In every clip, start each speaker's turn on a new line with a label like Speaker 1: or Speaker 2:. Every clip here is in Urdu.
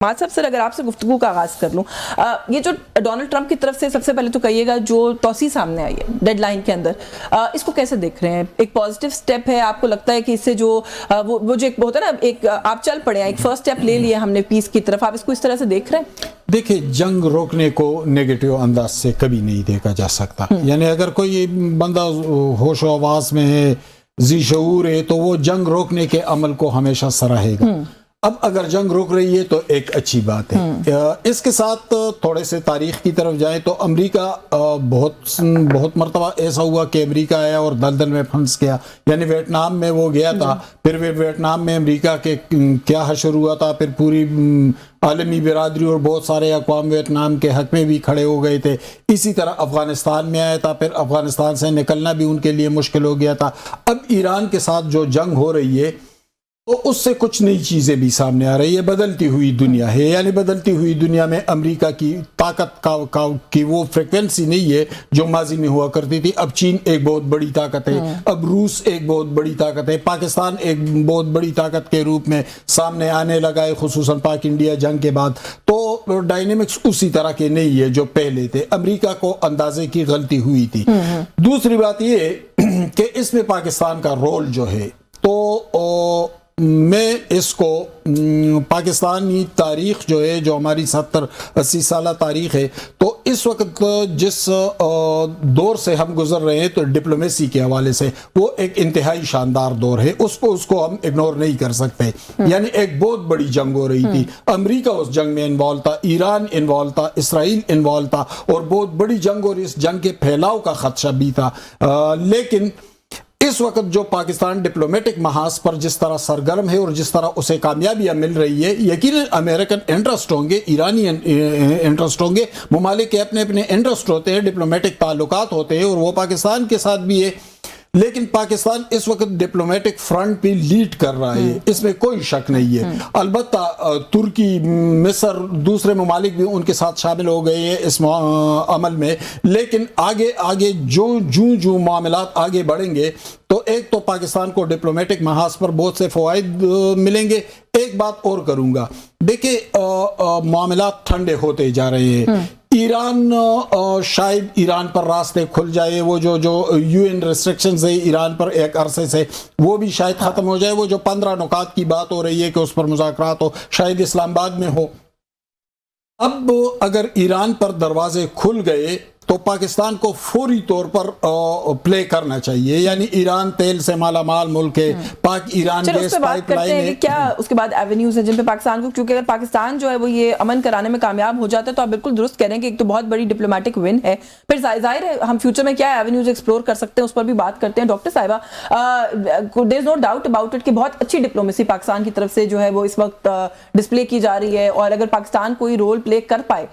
Speaker 1: صاحب سر اگر آپ سے گفتگو کا آغاز کر لوں، یہ جو ڈونلڈ ٹرمپ کی طرف سے سب سے پہلے تو کہیے گا جو توسیع سامنے آئی ہے ڈیڈ لائن کے اندر، اس کو کیسے دیکھ رہے ہیں؟ ایک پازیٹیو سٹیپ ہے؟ آپ کو لگتا ہے کہ اس سے جو وہ جو ایک ہوتا ہے نا، ایک آپ چل پڑے ہیں، ایک فرسٹ سٹیپ لے لیا ہم نے پیس کی طرف، آپ اس کو اس طرح سے دیکھ رہے ہیں؟
Speaker 2: دیکھیں، جنگ روکنے کو نیگیٹو انداز سے کبھی نہیں دیکھا جا سکتا. یعنی اگر کوئی بندہ ہوش و حواس میں ہے، ذی شعور ہے، تو وہ جنگ روکنے کے عمل کو ہمیشہ سراہے گا. اب اگر جنگ روک رہی ہے تو ایک اچھی بات ہے. اس کے ساتھ تھوڑے سے تاریخ کی طرف جائیں تو امریکہ بہت مرتبہ ایسا ہوا کہ امریکہ آیا اور دلدل میں پھنس گیا. یعنی ویتنام میں وہ گیا تھا، پھر ویتنام میں امریکہ کے کیا حشر ہوا تھا، پھر پوری عالمی برادری اور بہت سارے اقوام ویتنام کے حق میں بھی کھڑے ہو گئے تھے. اسی طرح افغانستان میں آیا تھا، پھر افغانستان سے نکلنا بھی ان کے لیے مشکل ہو گیا تھا. اب ایران کے ساتھ جو جنگ ہو رہی ہے تو اس سے کچھ نئی چیزیں بھی سامنے آ رہی ہے. بدلتی ہوئی دنیا ہے، یعنی بدلتی ہوئی دنیا میں امریکہ کی طاقت کی وہ فریکوینسی نہیں ہے جو ماضی میں ہوا کرتی تھی. اب چین ایک بہت بڑی طاقت ہے، اب روس ایک بہت بڑی طاقت ہے، پاکستان ایک بہت بڑی طاقت کے روپ میں سامنے آنے لگا ہے، خصوصاً پاک انڈیا جنگ کے بعد. تو ڈائنامکس اسی طرح کے نہیں ہے جو پہلے تھے. امریکہ کو اندازے کی غلطی ہوئی تھی. دوسری بات یہ کہ اس میں پاکستان کا رول جو ہے، تو میں اس کو پاکستانی تاریخ جو ہے، جو ہماری 70-80 سالہ تاریخ ہے، تو اس وقت جس دور سے ہم گزر رہے ہیں تو ڈپلومیسی کے حوالے سے وہ ایک انتہائی شاندار دور ہے. اس کو ہم اگنور نہیں کر سکتے. یعنی ایک بہت بڑی جنگ ہو رہی تھی، امریکہ اس جنگ میں انوالو تھا، ایران انوالو تھا، اسرائیل انوالو تھا، اور بہت بڑی جنگ، اور اس جنگ کے پھیلاؤ کا خدشہ بھی تھا. لیکن اس وقت جو پاکستان ڈپلومیٹک محاذ پر جس طرح سرگرم ہے اور جس طرح اسے کامیابیاں مل رہی ہے، یقیناً امریکن انٹرسٹ ہوں گے، ایرانی انٹرسٹ ہوں گے، ممالک کے اپنے اپنے انٹرسٹ ہوتے ہیں، ڈپلومیٹک تعلقات ہوتے ہیں، اور وہ پاکستان کے ساتھ بھی ہے. لیکن پاکستان اس وقت ڈپلومیٹک فرنٹ پہ لیڈ کر رہا ہے، اس میں کوئی شک نہیں ہے. البتہ ترکی، مصر، دوسرے ممالک بھی ان کے ساتھ شامل ہو گئے ہیں اس عمل میں. لیکن آگے جو معاملات آگے بڑھیں گے تو ایک تو پاکستان کو ڈپلومیٹک محاذ پر بہت سے فوائد ملیں گے. ایک بات اور کروں گا، دیکھیں معاملات ٹھنڈے ہوتے جا رہے ہیں. ایران، شاید ایران پر راستے کھل جائے، وہ جو یو این ریسٹرکشنز ہے ایران پر ایک عرصے سے، وہ بھی شاید ختم ہو جائے. وہ جو 15 نکات کی بات ہو رہی ہے کہ اس پر مذاکرات ہو، شاید اسلام آباد میں ہو. اب اگر ایران پر دروازے کھل گئے تو پاکستان کو فوری طور پر پلے کرنا چاہیے. یعنی ایران تیل سے مالا مال ملک ہے، پاک ایران گیس پائپ لائن ہے.
Speaker 1: کیا اس کے بعد ایونیوز ہیں جن پہ پاکستان کو، کیونکہ اگر پاکستان جو ہے وہ یہ امن کرانے میں کامیاب ہو جاتا ہے تو آپ بالکل درست کہہ رہے ہیں کہ ایک تو بہت بڑی ڈپلومیٹک ون ہے. پھر ظاہر ہے ہم فیوچر میں کیا ایونیوز ایکسپلور کر سکتے ہیں اس پر بھی بات کرتے ہیں. ڈاکٹر صاحبہ، دیر از نو ڈاؤٹ اباؤٹ اٹ کہ بہت اچھی ڈپلومیسی پاکستان کی طرف سے جو ہے وہ اس وقت ڈسپلے کی جا رہی ہے، اور اگر پاکستان کوئی رول پلے کر پائے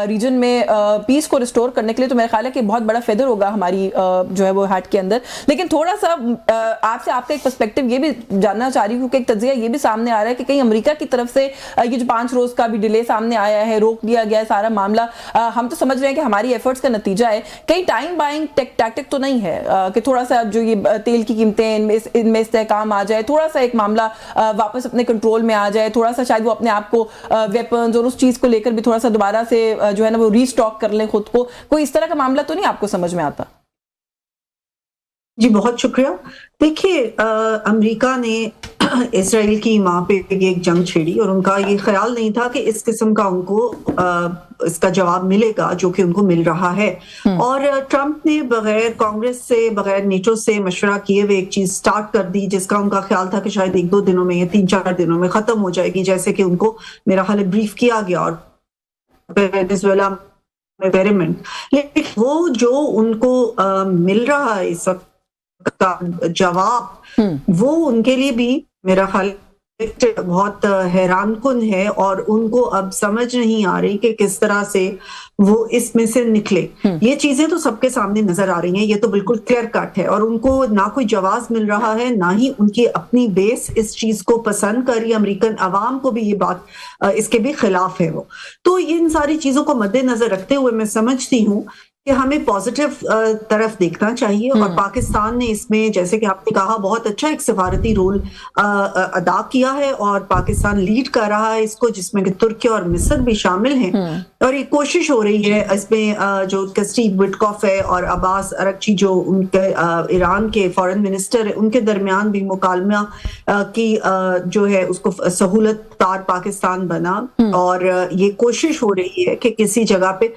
Speaker 1: ریجن میں پیس کو ریسٹور کرنے کے لیے تو میرا خیال ہے کہ بہت بڑا فیدر ہوگا ہماری جو ہے وہ ہیٹ کے اندر. لیکن تھوڑا سا آپ کا ایک پرسپیکٹو یہ بھی جاننا چاہ رہی ہوں، کیونکہ ایک تجزیہ یہ بھی سامنے آ رہا ہے کہ کہیں امریکہ کی طرف سے یہ جو 5 روز کا بھی ڈیلے سامنے آیا ہے، روک دیا گیا ہے سارا معاملہ، ہم تو سمجھ رہے ہیں کہ ہماری ایفرٹس کا نتیجہ ہے. کہیں ٹائم بائنگ ٹیکٹک تو نہیں ہے کہ تھوڑا سا جو یہ تیل کی قیمتیں ان میں استحکام آ جائے، تھوڑا سا ایک معاملہ واپس اپنے کنٹرول میں آ جائے، تھوڑا سا شاید وہ اپنے آپ کو ویپنز اور اس چیز کو لے کر بھی تھوڑا سا دوبارہ سے جو ہے نا وہ ری اسٹاک کر لیں خود کو؟ کوئی اس طرح کا معاملہ تو نہیں آپ کو سمجھ میں آتا؟
Speaker 3: جی بہت شکریہ. دیکھیے، امریکہ نے اسرائیل کی ماں پہ ایک جنگ چھیڑی اور ان کا یہ خیال نہیں تھا کہ اس قسم کا ان کو اس کا جواب ملے گا جو کہ ان کو مل رہا ہے. اور ٹرمپ نے بغیر کانگریس سے، بغیر نیٹو سے مشورہ کیے ہوئے ایک چیز سٹارٹ کر دی جس کا ان کا خیال تھا کہ شاید 1-2 دنوں میں یا 3-4 دنوں میں ختم ہو جائے گی، جیسے کہ ان کو میرا خیال ہے بریف کیا گیا. اور وینزویلا ایکسپیریمنٹ، لیکن وہ جو ان کو مل رہا ہے اس وقت کا جواب، وہ ان کے لیے بھی میرا خیال بہت حیران کن ہے. اور ان کو اب سمجھ نہیں آ رہی کہ کس طرح سے وہ اس میں سے نکلے. یہ چیزیں تو سب کے سامنے نظر آ رہی ہیں، یہ تو بالکل کلیئر کٹ ہے. اور ان کو نہ کوئی جواز مل رہا ہے، نہ ہی ان کی اپنی بیس اس چیز کو پسند کر رہی ہے. امریکن عوام کو بھی یہ بات اس کے بھی خلاف ہے وہ. تو ان ساری چیزوں کو مد نظر رکھتے ہوئے میں سمجھتی ہوں کہ ہمیں پازیٹیو طرف دیکھنا چاہیے اور پاکستان نے اس میں جیسے کہ آپ نے کہا بہت اچھا ایک سفارتی رول ادا کیا ہے اور پاکستان لیڈ کر رہا ہے اس کو جس میں کہ ترکی اور مصر بھی شامل ہیں اور ایک کوشش ہو رہی ہے اس میں جو اسٹیو وٹکاف ہے اور عباس اراغچی جو ان کے ایران کے فارن منسٹر ہے ان کے درمیان بھی مکالمہ کی جو ہے اس کو سہولت کار پاکستان بنا اور یہ کوشش ہو رہی ہے کہ کسی جگہ پہ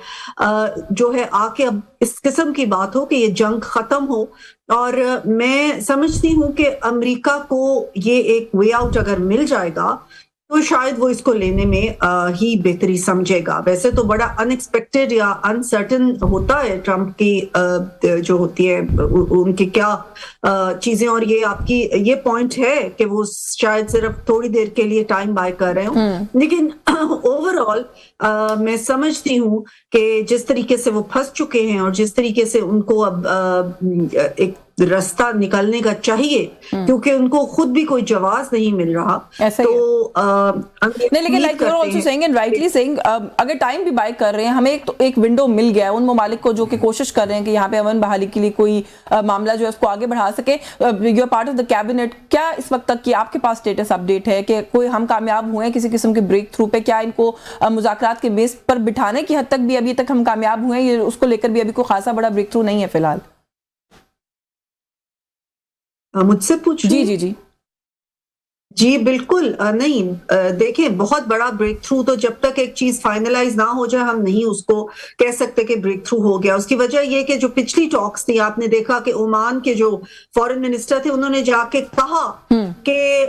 Speaker 3: جو ہے آ کے اب اس قسم کی بات ہو کہ یہ جنگ ختم ہو اور میں سمجھتی ہوں کہ امریکہ کو یہ ایک وے آؤٹ اگر مل جائے گا تو شاید وہ اس کو لینے میں ہی بہتری سمجھے گا. ویسے تو بڑا ان ایکسپیکٹڈ یا انسرٹن ہوتا ہے ٹرمپ کی جو ہوتی ہے ان کی کیا چیزیں اور یہ آپ کی یہ پوائنٹ ہے کہ وہ شاید صرف تھوڑی دیر کے لیے ٹائم بائی کر رہے ہوں لیکن اوور آل میں سمجھتی ہوں کہ جس طریقے سے وہ پھنس چکے ہیں اور جس طریقے سے ان کو اب ایک راستہ نکلنے کا چاہیے کیونکہ ان کو خود بھی کوئی جواز نہیں مل رہا تو
Speaker 1: نہیں لیکن like you are also seeing and rightly seeing اگر ٹائم بھی بائی کر رہے ہیں ہمیں ایک ونڈو مل گیا ہے ان ممالک کو جو کہ کوشش کر رہے ہیں کہ یہاں پہ امن بحالی کے لیے کوئی معاملہ جو ہے اس کو آگے بڑھا سکے. You are part of the cabinet, کیا اس وقت تک کی آپ کے پاس اسٹیٹس اپڈیٹ ہے کہ کوئی ہم کامیاب ہوئے ہیں کسی قسم کے بریک تھرو پہ؟ کیا ان کو مذاکرات کے بیس پر بٹھانے کی حد تک بھی ابھی تک ہم کامیاب ہوئے ہیں, اس کو لے کر بھی ابھی کوئی خاصا بڑا بریک تھرو نہیں ہے فی الحال؟
Speaker 3: مجھ سے پوچھیں؟
Speaker 1: جی
Speaker 3: جی بالکل نہیں. دیکھیں بہت بڑا بریک تھرو تو جب تک ایک چیز فائنلائز نہ ہو جائے ہم نہیں اس کو کہہ سکتے کہ بریک تھرو ہو گیا. اس کی وجہ یہ کہ جو پچھلی ٹاکس تھی آپ نے دیکھا کہ عمان کے جو فارن منسٹر تھے انہوں نے جا کے کہا کہ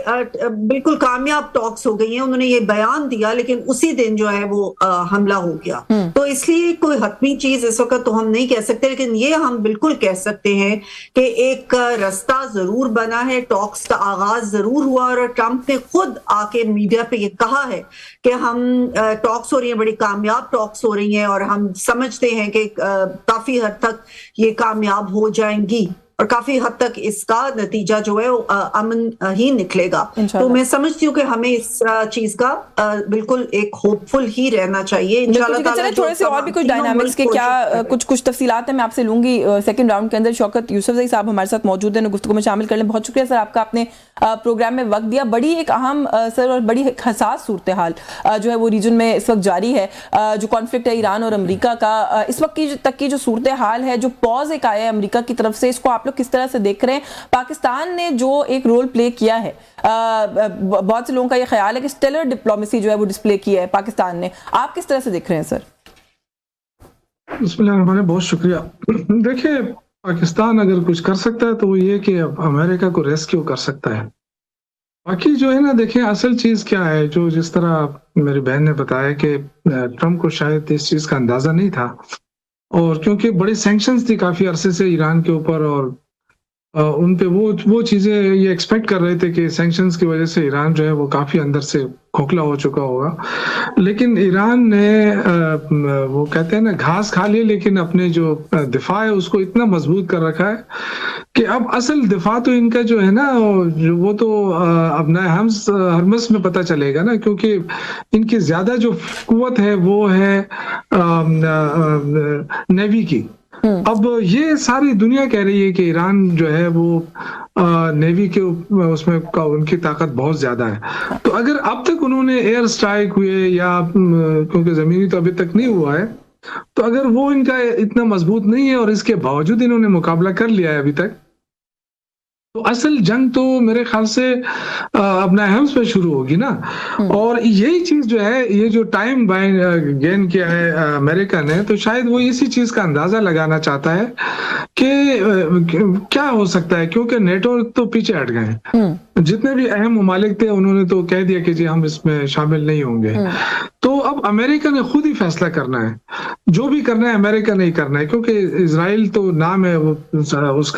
Speaker 3: بالکل کامیاب ٹاکس ہو گئی ہیں, انہوں نے یہ بیان دیا لیکن اسی دن جو ہے وہ حملہ ہو گیا. تو اس لیے کوئی حتمی چیز اس وقت تو ہم نہیں کہہ سکتے لیکن یہ ہم بالکل کہہ سکتے ہیں کہ ایک راستہ ضرور بنا ہے, ٹاکس کا آغاز ضرور ہوا اور ٹرمپ نے خود آ کے میڈیا پہ یہ کہا ہے کہ ہم ٹاکس ہو رہی ہیں, بڑی کامیاب ٹاکس ہو رہی ہیں اور ہم سمجھتے ہیں کہ کافی حد تک یہ کامیاب ہو جائیں گی اور کافی حد تک اس کا نتیجہ جو ہے امن ہی نکلے گا. تو میں سمجھتی ہوں کہ ہمیں اس چیز کا بالکل ایک ہوپ فل ہی رہنا چاہیے انشاءاللہ تعالی.
Speaker 1: تھوڑے سے اور بھی کچھ ڈائنامکس کے کیا کچھ تفصیلات ہیں میں آپ سے لوں گی سیکنڈ راؤنڈ کے اندر. شوکت یوسفزئی صاحب ہمارے ساتھ موجود ہیں, گفتگو میں شامل کرنے بہت شکریہ سر آپ کا, آپ نے پروگرام میں وقت دیا. بڑی ایک اہم سر اور بڑی حساس صورتحال جو ہے وہ ریجن میں اس وقت جاری ہے, جو کانفلکٹ ہے ایران اور امریکہ کا. اس وقت تک کی جو صورتحال ہے, جو پاز ایک آیا ہے امریکہ کی طرف سے, اس کو آپ کس طرح سے دیکھ رہے ہیں؟ پاکستان نے جو ایک رول پلے کیا ہے, بہت سے لوگوں کا یہ خیال ہے کہ اسٹیلر ڈپلومیسی جو ہے وہ ڈسپلے کیا ہے پاکستان نے, آپ کس طرح سے دیکھ رہے ہیں سر؟
Speaker 4: بسم اللہ الرحمن الرحیم, بہت شکریہ. دیکھیں پاکستان اگر کچھ کر سکتا ہے تو وہ یہ کہ امریکہ کو ریسکیو کر سکتا ہے. باقی جو ہے نا دیکھیں اصل چیز کیا ہے, جو جس طرح میری بہن نے بتایا کہ ٹرمپ کو شاید اس چیز کا اندازہ نہیں تھا اور کیونکہ بڑی سینکشنز تھی کافی عرصے سے ایران کے اوپر اور ان پہ وہ چیزیں یہ ایکسپیکٹ کر رہے تھے کہ سینکشنز کی وجہ سے ایران جو ہے وہ کافی اندر سے کھوکھلا ہو چکا ہوگا. لیکن ایران نے وہ کہتے ہیں نا گھاس کھا لی لیکن اپنے جو دفاع ہے اس کو اتنا مضبوط کر رکھا ہے کہ اب اصل دفاع تو ان کا جو ہے نا وہ تو اپنا ہرمس میں پتہ چلے گا نا, کیونکہ ان کی زیادہ جو قوت ہے وہ ہے نیوی کی. اب یہ ساری دنیا کہہ رہی ہے کہ ایران جو ہے وہ نیوی کے اس میں ان کی طاقت بہت زیادہ ہے. تو اگر اب تک انہوں نے ایئر سٹرائک ہوئے یا کیونکہ زمینی تو ابھی تک نہیں ہوا ہے, تو اگر وہ ان کا اتنا مضبوط نہیں ہے اور اس کے باوجود انہوں نے مقابلہ کر لیا ہے ابھی تک, تو اصل جنگ تو میرے خیال سے اپنا ہیمس پہ شروع ہوگی نا. اور یہی چیز جو ہے, یہ جو ٹائم گین کیا ہے امریکہ نے, تو شاید وہ اسی چیز کا اندازہ لگانا چاہتا ہے کہ کیا ہو سکتا ہے, کیونکہ نیٹو تو پیچھے ہٹ گئے ہیں. جتنے بھی اہم ممالک تھے انہوں نے تو کہہ دیا کہ جی ہم اس میں شامل نہیں ہوں گے. تو اب امریکہ نے خود ہی فیصلہ کرنا ہے, جو بھی کرنا ہے امریکہ نہیں کرنا ہے, کیونکہ اسرائیل تو نام ہے اس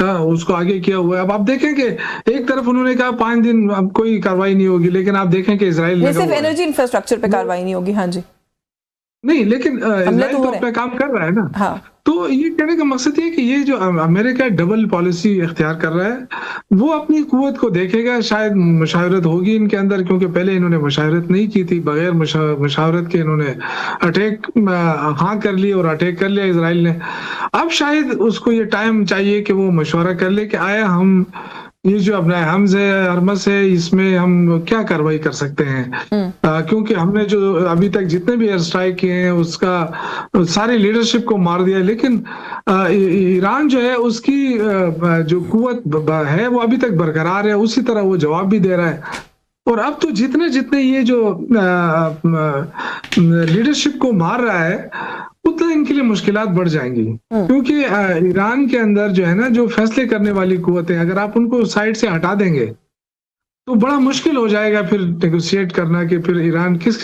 Speaker 4: کو آگے کیا ہوا ہے. اب آپ دیکھیں کہ ایک طرف انہوں نے کہا 5 دن اب کوئی کاروائی نہیں ہوگی, لیکن آپ دیکھیں کہ اسرائیل
Speaker 1: صرف انرجی انفراسٹرکچر پہ کاروائی نہیں ہوگی. ہاں جی,
Speaker 4: نہیں لیکن اسرائیل تو اپنا کام کر رہا ہے نا. تو تو یہ کہنے کا مقصد یہ ہے کہ یہ جو امریکہ ڈبل پالیسی اختیار کر رہا ہے وہ اپنی قوت کو دیکھے گا. شاید مشاورت ہوگی ان کے اندر, کیونکہ پہلے انہوں نے مشاورت نہیں کی تھی, بغیر مشاورت کے انہوں نے اٹیک ہاں کر لی اور اٹیک کر لیا اسرائیل نے. اب شاید اس کو یہ ٹائم چاہیے کہ وہ مشورہ کر لے کہ آیا ہم یہ جو اپنا حمز ہے, حرمس ہے, اس میں ہم کیا کاروائی کر سکتے ہیں, کیونکہ ہم نے جو ابھی تک جتنے بھی ایئر اسٹرائک کیے ہیں اس کا ساری لیڈرشپ کو مار دیا, لیکن ایران جو ہے اس کی جو قوت ہے وہ ابھی تک برقرار ہے, اسی طرح وہ جواب بھی دے رہا ہے. اور اب تو جتنے یہ جو لیڈرشپ کو مار رہا ہے اتنا ان کے لیے مشکلات بڑھ جائیں گی, کیونکہ ایران کے اندر جو ہے نا جو فیصلے کرنے والی قوتیں اگر آپ ان کو سائڈ سے ہٹا دیں گے تو بڑا مشکل ہو جائے گا پھر نیگوشیٹ کرنا کہ پھر ایران میں کس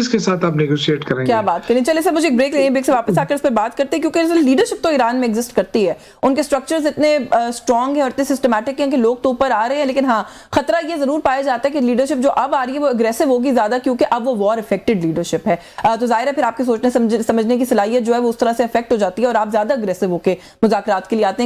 Speaker 4: کے ساتھ آپ نیگوشیٹ کریں گے.
Speaker 1: کیا بات کریں. چلے سر مجھے ایک بریک لیں, بریک سے واپس آ کر اس پر بات کرتے ہیں, کیونکہ لیڈرشپ تو ایران میں ایگزسٹ کرتی ہے, ان کے سٹرکچرز اتنے اسٹرانگ ہیں اور اتنے سسٹمیٹک ہیں کہ لوگ تو اوپر آ رہے ہیں, لیکن ہاں خطرہ یہ ضرور پایا جاتا ہے کہ لیڈرشپ جو اب آ رہی ہے وہ اگریسو ہوگی زیادہ, کیونکہ اب وہ وار افیکٹڈ لیڈرشپ ہے. تو ظاہر ہے پھر آپ کے سوچنے سمجھنے کی صلاحیت جو ہے وہ اس طرح سے افیکٹ ہو جاتی ہے اور آپ زیادہ اگریسو ہو کے مذاکرات کے لیے آتے ہیں.